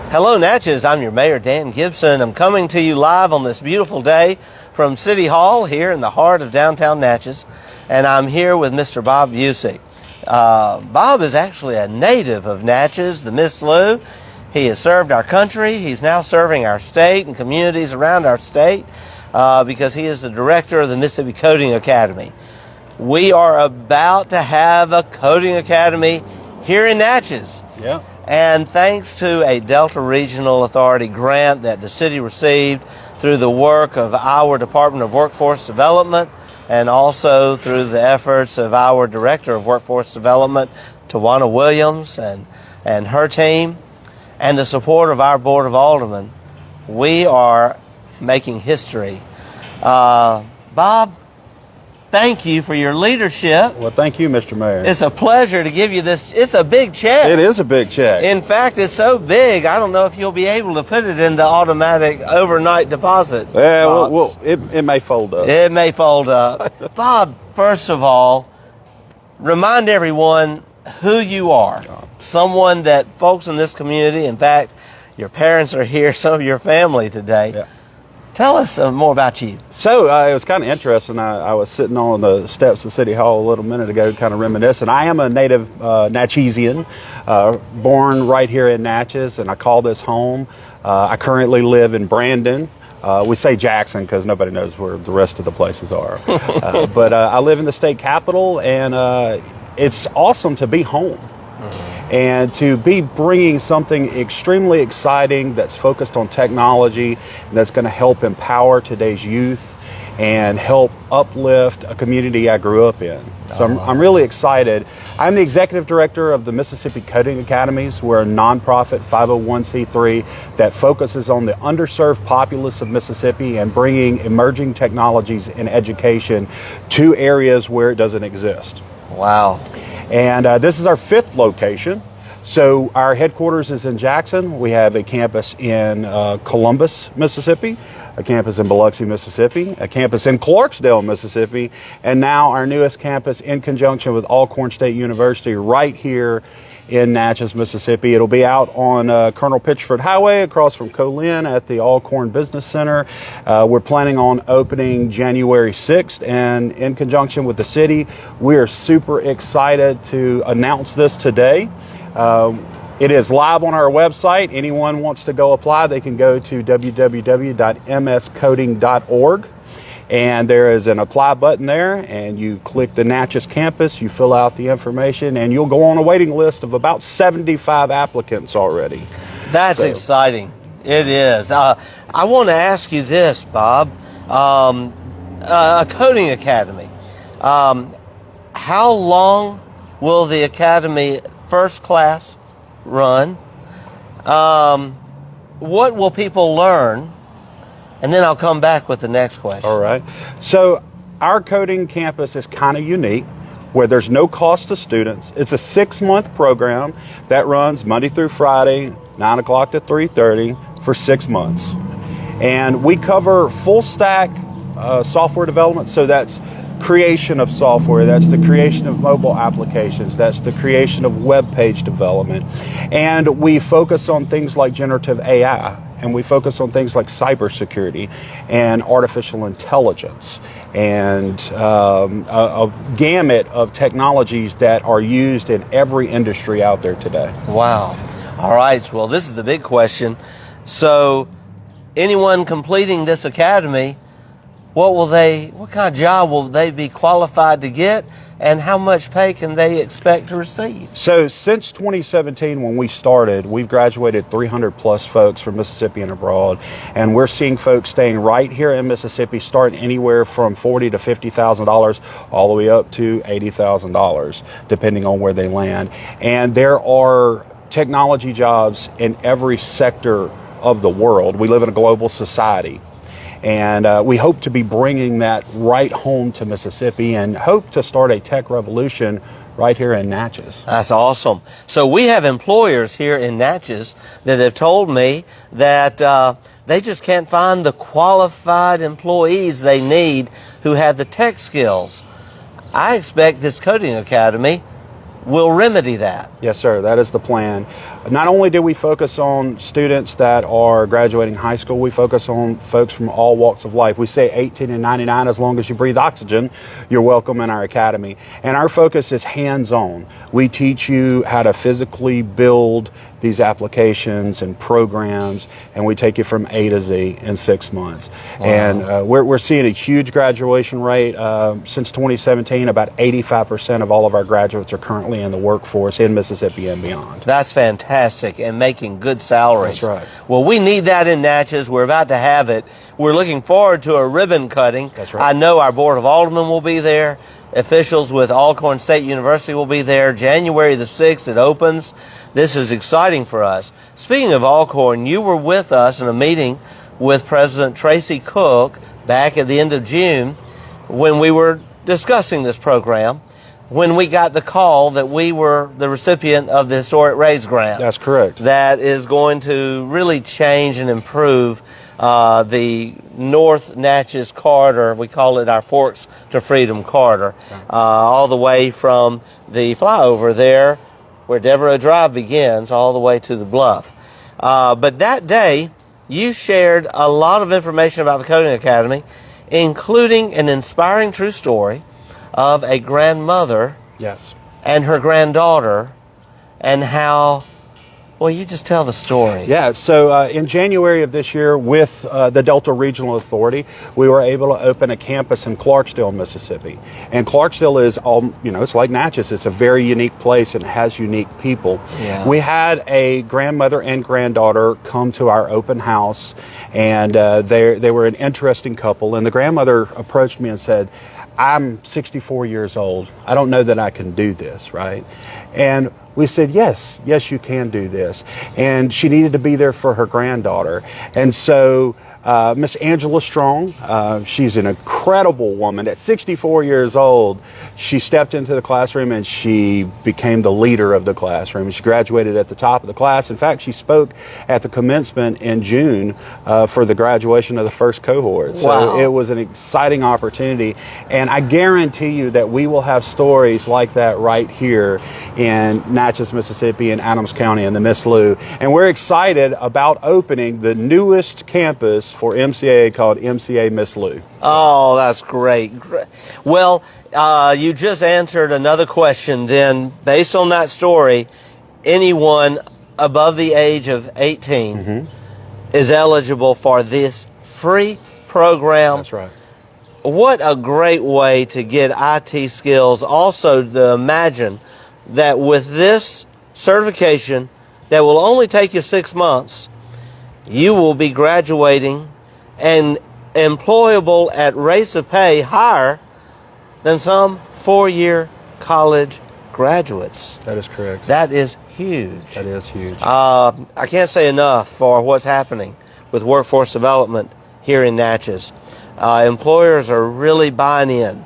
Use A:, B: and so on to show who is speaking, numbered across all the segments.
A: Hello, Natchez. I'm your mayor, Dan Gibson. I'm coming to you live on this beautiful day from City Hall here in the heart of downtown Natchez. And I'm here with Mr. Bob Busick. Bob is actually a native of Natchez, the Miss Lou. He has served our country. He's now serving our state and communities around our state because he is the director of the Mississippi Coding Academy. We are about to have a coding academy here in Natchez.
B: Yeah.
A: And thanks to a Delta Regional Authority grant that the city received through the work of our Department of Workforce Development and also through the efforts of our Director of Workforce Development, Tawana Williams, and her team, and the support of our Board of Aldermen, we are making history. Bob, thank you for your leadership.
B: Well, thank you, Mr. Mayor.
A: It's a pleasure to give you this. It's a big check.
B: It is a big check.
A: In fact, it's so big, I don't know if you'll be able to put it in the automatic overnight deposit box.
B: Well, it may fold up.
A: It may fold up. Bob, first of all, remind everyone who you are. Someone that folks in this community, in fact, your parents are here, some of your family today.
B: Yeah.
A: Tell us more about you.
B: So it was kind of interesting. I was sitting on the steps of City Hall a little minute ago, kind of reminiscing. I am a native Natchezian, born right here in Natchez, and I call this home. I currently live in Brandon. We say Jackson because nobody knows where the rest of the places are. But I live in the state capital, and it's awesome to be home. And to be bringing something extremely exciting that's focused on technology, and that's going to help empower today's youth and help uplift a community I grew up in. So I'm really excited. I'm the executive director of the Mississippi Coding Academies. We're a nonprofit 501c3 that focuses on the underserved populace of Mississippi and bringing emerging technologies in education to areas where it doesn't exist.
A: Wow.
B: And this is our 5th location. So our headquarters is in Jackson. We have a campus in Columbus, Mississippi, a campus in Biloxi, Mississippi, a campus in Clarksdale, Mississippi, and now our newest campus in conjunction with Alcorn State University right here in Natchez, Mississippi. It'll be out on Colonel Pitchford Highway across from Colin at the Alcorn Business Center. We're planning on opening January 6th, and in conjunction with the city, we are super excited to announce this today. It is live on our website. Anyone wants to go apply, they can go to www.mscoding.org. And there is an apply button there, and you click the Natchez campus, you fill out the information, and you'll go on a waiting list of about 75 applicants already.
A: That's exciting. It is. I want to ask you this, Bob. A coding academy. How long will the academy first class run? What will people learn? And then I'll come back with the next question.
B: All right. So our coding campus is kind of unique where there's no cost to students. It's a 6-month program that runs Monday through Friday, 9 o'clock to 3:30 for 6 months. And we cover full stack software development. So that's creation of software, that's the creation of mobile applications, that's the creation of web page development. And we focus on things like generative AI, and we focus on things like cybersecurity and artificial intelligence, and a gamut of technologies that are used in every industry out there today.
A: Wow. All right. Well, this is the big question. So anyone completing this academy, what kind of job will they be qualified to get, and how much pay can they expect to receive?
B: So since 2017, when we started, we've graduated 300 plus folks from Mississippi and abroad, and we're seeing folks staying right here in Mississippi, starting anywhere from $40,000 to $50,000 all the way up to $80,000, depending on where they land. And there are technology jobs in every sector of the world. We live in a global society. And we hope to be bringing that right home to Mississippi and hope to start a tech revolution right here in Natchez.
A: That's awesome. So we have employers here in Natchez that have told me that they just can't find the qualified employees they need who have the tech skills. I expect this coding academy will remedy that.
B: Yes, sir. That is the plan. Not only do we focus on students that are graduating high school, we focus on folks from all walks of life. We say 18 and 99, as long as you breathe oxygen, you're welcome in our academy. And our focus is hands-on. We teach you how to physically build these applications and programs, and we take you from A to Z in 6 months.
A: Wow.
B: And we're seeing a huge graduation rate. Since 2017, about 85% of all of our graduates are currently in the workforce in Mississippi and beyond.
A: That's fantastic, and making good salaries.
B: That's right.
A: Well, we need that in Natchez. We're about to have it. We're looking forward to a ribbon cutting.
B: That's right.
A: I know our Board of Aldermen will be there. Officials with Alcorn State University will be there. January the 6th, it opens. This is exciting for us. Speaking of Alcorn, you were with us in a meeting with President Tracy Cook back at the end of June when we were discussing this program, when we got the call that we were the recipient of the Historic Raise Grant.
B: That's correct.
A: That is going to really change and improve the North Natchez corridor. We call it our Forks to Freedom corridor, all the way from the flyover there where Devereaux Drive begins all the way to the bluff. But that day, you shared a lot of information about the Coding Academy, including an inspiring true story of a grandmother
B: Yes.
A: and her granddaughter, and how, well, you just tell the story.
B: Yeah, so in January of this year, with the Delta Regional Authority, we were able to open a campus in Clarksdale, Mississippi. And Clarksdale is it's like Natchez. It's a very unique place and has unique people.
A: Yeah.
B: We had a grandmother and granddaughter come to our open house, and they were an interesting couple. And the grandmother approached me and said, "I'm 64 years old. I don't know that I can do this," right? And we said, yes, you can do this. And she needed to be there for her granddaughter. And so Miss Angela Strong, she's an incredible woman. At 64 years old, she stepped into the classroom and she became the leader of the classroom. She graduated at the top of the class. In fact, she spoke at the commencement in June for the graduation of the first cohort. So
A: Wow.
B: it was an exciting opportunity. And I guarantee you that we will have stories like that right here in Natchez, Mississippi, and Adams County in the Miss Lou. And we're excited about opening the newest campus for MCA called MCA Miss Lou.
A: Oh, that's great. Well, you just answered another question then. Based on that story, anyone above the age of 18 is eligible for this free program.
B: That's right.
A: What a great way to get IT skills. Also, to imagine that with this certification that will only take you 6 months, you will be graduating and employable at rates of pay higher than some 4-year college graduates.
B: That is correct.
A: That is huge.
B: That is huge.
A: I can't say enough for what's happening with workforce development here in Natchez. Employers are really buying in.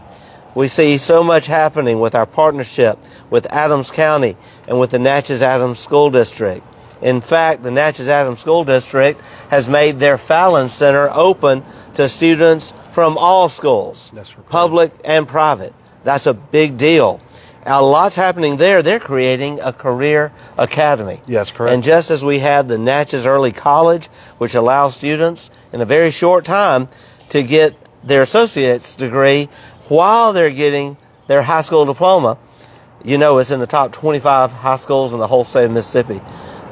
A: We see so much happening with our partnership with Adams County and with the Natchez-Adams School District. In fact, the Natchez-Adams School District has made their Fallon Center open to students from all schools,
B: That's correct.
A: public and private. That's a big deal. A lot's happening there. They're creating a career academy.
B: Yes, correct.
A: And just as we have the Natchez Early College, which allows students in a very short time to get their associate's degree while they're getting their high school diploma, you know, it's in the top 25 high schools in the whole state of Mississippi.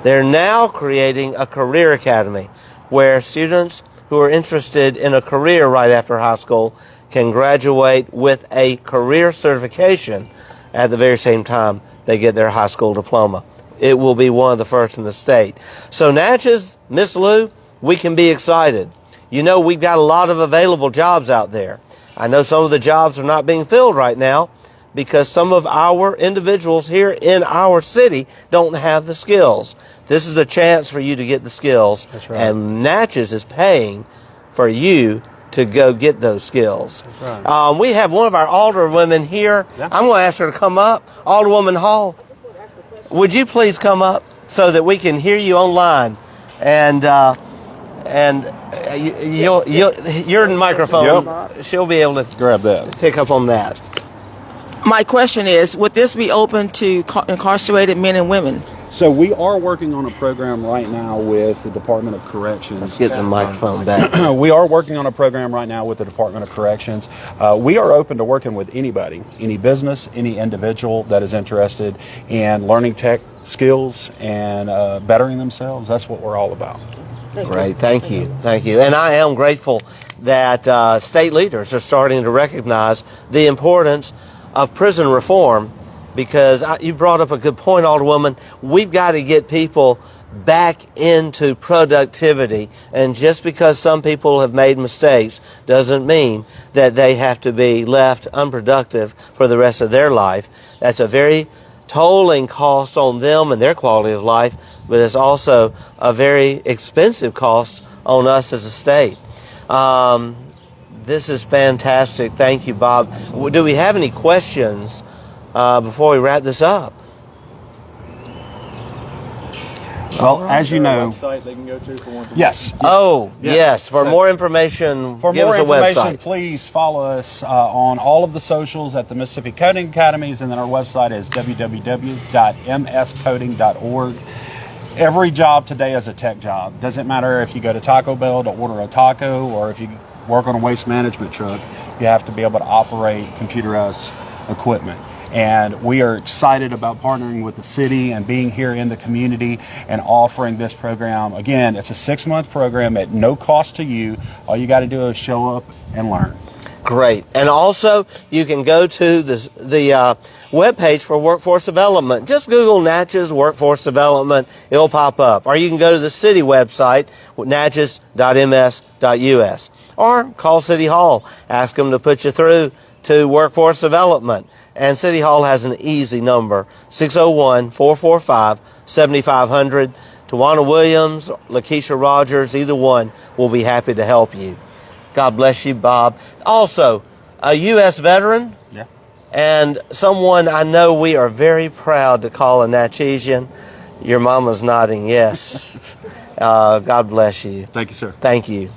A: They're now creating a career academy where students who are interested in a career right after high school can graduate with a career certification at the very same time they get their high school diploma. It will be one of the first in the state. So Natchez, Miss Lou, we can be excited. You know, we've got a lot of available jobs out there. I know some of the jobs are not being filled right now because some of our individuals here in our city don't have the skills. This is a chance for you to get the skills.
B: That's right.
A: And Natchez is paying for you to go get those skills.
B: That's right.
A: We have one of our alderwomen here.
B: Yeah.
A: I'm going to ask her to come up. Alderwoman Hall, would you please come up so that we can hear you online? And you're in the microphone.
B: Yep.
A: She'll be able to
B: Grab that.
A: pick up on that.
C: My question is, would this be open to incarcerated men and women?
B: So we are working on a program right now with the Department of Corrections.
A: Let's get the microphone back.
B: We are working on a program right now with the Department of Corrections. We are open to working with anybody, any business, any individual that is interested in learning tech skills and bettering themselves. That's what we're all about.
A: Great, thank you. And I am grateful that state leaders are starting to recognize the importance of prison reform, because you brought up a good point, Alderwoman. We've got to get people back into productivity, and just because some people have made mistakes doesn't mean that they have to be left unproductive for the rest of their life. That's a very tolling cost on them and their quality of life, but it's also a very expensive cost on us as a state. This is fantastic. Thank you, Bob. Do we have any questions before we wrap this up?
B: Well, as you know,
D: website they can go to for more information.
B: yes.
A: Oh, yes. For
B: So-
A: more information,
B: For
A: give
B: more
A: us a
B: information,
A: website.
B: please follow us on all of the socials at the Mississippi Coding Academies, and then our website is www.mscoding.org. Every job today is a tech job. Doesn't matter if you go to Taco Bell to order a taco or if you work on a waste management truck, you have to be able to operate computerized equipment. And we are excited about partnering with the city and being here in the community and offering this program. Again, it's a 6-month program at no cost to you. All you got to do is show up and learn.
A: Great. And also, you can go to the webpage for workforce development. Just Google Natchez Workforce Development. It'll pop up. Or you can go to the city website, natchez.ms.us. Or call City Hall. Ask them to put you through to workforce development. And City Hall has an easy number, 601-445-7500. Tawana Williams, Lakeisha Rogers, either one will be happy to help you. God bless you, Bob. Also, a U.S. veteran,
B: Yeah.
A: and someone I know we are very proud to call a Natchezian. Your mama's nodding yes. God bless you.
B: Thank you, sir.
A: Thank you.